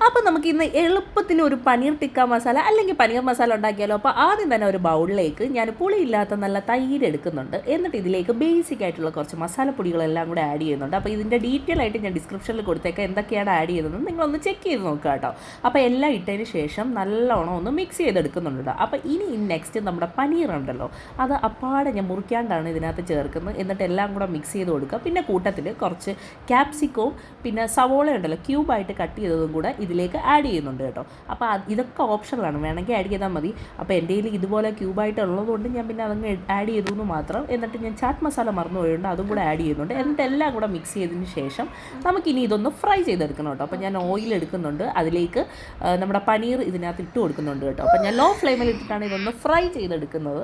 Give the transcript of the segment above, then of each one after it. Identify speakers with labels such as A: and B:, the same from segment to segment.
A: അപ്പോൾ നമുക്ക് ഇന്ന് എളുപ്പത്തിൽ ഒരു പനീർ ടിക്ക മസാല അല്ലെങ്കിൽ പനീർ മസാല ഉണ്ടാക്കിയാലോ. അപ്പോൾ ആദ്യം തന്നെ ഒരു ബൗളിലേക്ക് ഞാൻ പുളിയില്ലാത്ത നല്ല തൈര് എടുക്കുന്നുണ്ട്. എന്നിട്ട് ഇതിലേക്ക് ബേസിക് ആയിട്ടുള്ള കുറച്ച് മസാലപ്പൊടികളെല്ലാം കൂടെ ആഡ് ചെയ്യുന്നുണ്ട്. അപ്പോൾ ഇതിൻ്റെ ഡീറ്റെയിൽ ആയിട്ട് ഞാൻ ഡിസ്ക്രിപ്ഷനിൽ കൊടുത്തേക്കാം എന്തൊക്കെയാണ് ആഡ് ചെയ്തതെന്ന് നിങ്ങളൊന്ന് ചെക്ക് ചെയ്ത് നോക്കുക കേട്ടോ. അപ്പോൾ എല്ലാം ഇട്ടതിന് ശേഷം നല്ലോണം ഒന്ന് മിക്സ് ചെയ്തെടുക്കുന്നുണ്ട്. അപ്പോൾ ഇനി നെക്സ്റ്റ് നമ്മുടെ പനീർ ഉണ്ടല്ലോ, അത് അപ്പാടെ ഞാൻ മുറിക്കാണ്ടാണ് ഇതിനകത്ത് ചേർക്കുന്നത്. എന്നിട്ട് എല്ലാം കൂടെ മിക്സ് ചെയ്ത് കൊടുക്കുക. പിന്നെ കൂട്ടത്തിൽ കുറച്ച് ക്യാപ്സിക്കവും പിന്നെ സവോള ഉണ്ടല്ലോ ക്യൂബായിട്ട് കട്ട് ചെയ്തതും കൂടെ ഇതിലേക്ക് ആഡ് ചെയ്യുന്നുണ്ട് കേട്ടോ. അപ്പോൾ ഇതൊക്കെ ഓപ്ഷനിലാണ്, വേണമെങ്കിൽ ആഡ് ചെയ്താൽ മതി. അപ്പോൾ എൻ്റെ കയ്യിൽ ഇതുപോലെ ക്യൂബായിട്ട് ഉള്ളതുകൊണ്ട് ഞാൻ പിന്നെ അതങ്ങ് ആഡ് ചെയ്തു എന്ന് മാത്രം. എന്നിട്ട് ഞാൻ ചാറ്റ് മസാല മറന്നു പോയതുകൊണ്ട് അതും കൂടെ ആഡ് ചെയ്യുന്നുണ്ട്. എന്നിട്ട് എല്ലാം കൂടെ മിക്സ് ചെയ്തതിന് ശേഷം നമുക്കിനി ഇതൊന്ന് ഫ്രൈ ചെയ്തെടുക്കണം കേട്ടോ. അപ്പോൾ ഞാൻ ഓയിൽ എടുക്കുന്നുണ്ട്, അതിലേക്ക് നമ്മുടെ പനീർ ഇതിനകത്ത് ഇട്ട് കൊടുക്കുന്നുണ്ട് കേട്ടോ. അപ്പോൾ ഞാൻ ലോ ഫ്ലെയിമിൽ ഇട്ടിട്ടാണ് ഇതൊന്ന് ഫ്രൈ ചെയ്തെടുക്കുന്നത്.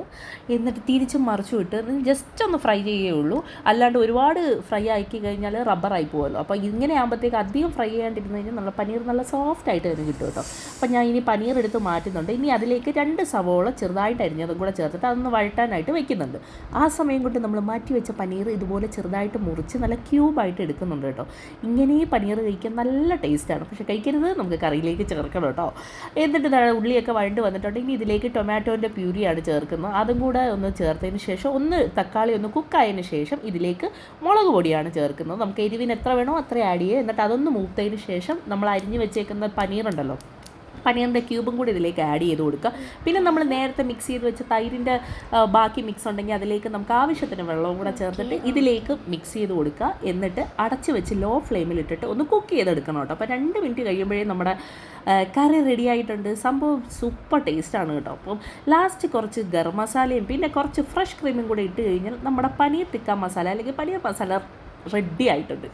A: എന്നിട്ട് തിരിച്ചും മറിച്ചും ഇട്ട് ജസ്റ്റ് ഒന്ന് ഫ്രൈ ചെയ്യുകയുള്ളൂ. അല്ലാണ്ട് ഒരുപാട് ഫ്രൈ ആക്കി കഴിഞ്ഞാൽ റബ്ബറായി പോകുമല്ലോ. അപ്പോൾ ഇങ്ങനെ ആകുമ്പോഴത്തേക്ക് അധികം ഫ്രൈ ചെയ്യാണ്ടിരുന്ന് കഴിഞ്ഞാൽ നല്ല പനീർ നല്ല സോഫ്റ്റ് ആയിട്ട് തന്നെ കിട്ടും കേട്ടോ. അപ്പോൾ ഞാൻ ഇനി പനീർ എടുത്ത് മാറ്റുന്നുണ്ട്. ഇനി അതിലേക്ക് 2 സവോള ചെറുതായിട്ട് അരിഞ്ഞതും കൂടെ ചേർത്തിട്ട് അതൊന്ന് വഴറ്റാനായിട്ട് വെക്കുന്നുണ്ട്. ആ സമയം കൊണ്ട് നമ്മൾ മാറ്റി വെച്ച പനീർ ഇതുപോലെ ചെറുതായിട്ട് മുറിച്ച് നല്ല ക്യൂബായിട്ട് എടുക്കുന്നുണ്ട് കേട്ടോ. ഇങ്ങനെ പനീർ കഴിക്കാൻ നല്ല ടേസ്റ്റാണ്. പക്ഷേ കഴിക്കരുത്, നമുക്ക് കറിയിലേക്ക് ചേർക്കണം കേട്ടോ. എന്നിട്ട് ഉള്ളിയൊക്കെ വഴണ്ട് വന്നിട്ടുണ്ട്. ഇനി ഇതിലേക്ക് ടൊമാറ്റോൻ്റെ പ്യൂരിയാണ് ചേർക്കുന്നത്. അതും കൂടെ ഒന്ന് ചേർത്തതിന് ശേഷം തക്കാളി ഒന്ന് കുക്കായതിന് ശേഷം ഇതിലേക്ക് മുളക് പൊടിയാണ് ചേർക്കുന്നത്. നമുക്ക് എരിവിന് എത്ര വേണോ അത്ര ആഡ് ചെയ്യുക. എന്നിട്ട് അതൊന്ന് മൂത്തതിന് ശേഷം നമ്മൾ അരിഞ്ഞ് വെച്ചേക്കുന്ന പനീറുണ്ടല്ലോ, പനീറിൻ്റെ ക്യൂബും കൂടി ഇതിലേക്ക് ആഡ് ചെയ്ത് കൊടുക്കുക. പിന്നെ നമ്മൾ നേരത്തെ മിക്സ് ചെയ്ത് വെച്ച തൈരിൻ്റെ ബാക്കി മിക്സ് ഉണ്ടെങ്കിൽ അതിലേക്ക് നമുക്ക് ആവശ്യത്തിന് വെള്ളവും കൂടെ ചേർത്തിട്ട് ഇതിലേക്ക് മിക്സ് ചെയ്ത് കൊടുക്കുക. എന്നിട്ട് അടച്ച് വെച്ച് ലോ ഫ്ലെയിമിൽ ഇട്ടിട്ട് ഒന്ന് കുക്ക് ചെയ്തെടുക്കണം കേട്ടോ. അപ്പോൾ 2 മിനിറ്റ് കഴിയുമ്പോഴേ നമ്മുടെ കറി റെഡി ആയിട്ടുണ്ട്. സംഭവം സൂപ്പർ ടേസ്റ്റാണ് കേട്ടോ. അപ്പം ലാസ്റ്റ് കുറച്ച് ഗരം മസാലയും പിന്നെ കുറച്ച് ഫ്രഷ് ക്രീമും കൂടി ഇട്ട് കഴിഞ്ഞാൽ നമ്മുടെ പനീർ ടിക്ക മസാല അല്ലെങ്കിൽ പനീർ മസാല റെഡി ആയിട്ടുണ്ട്.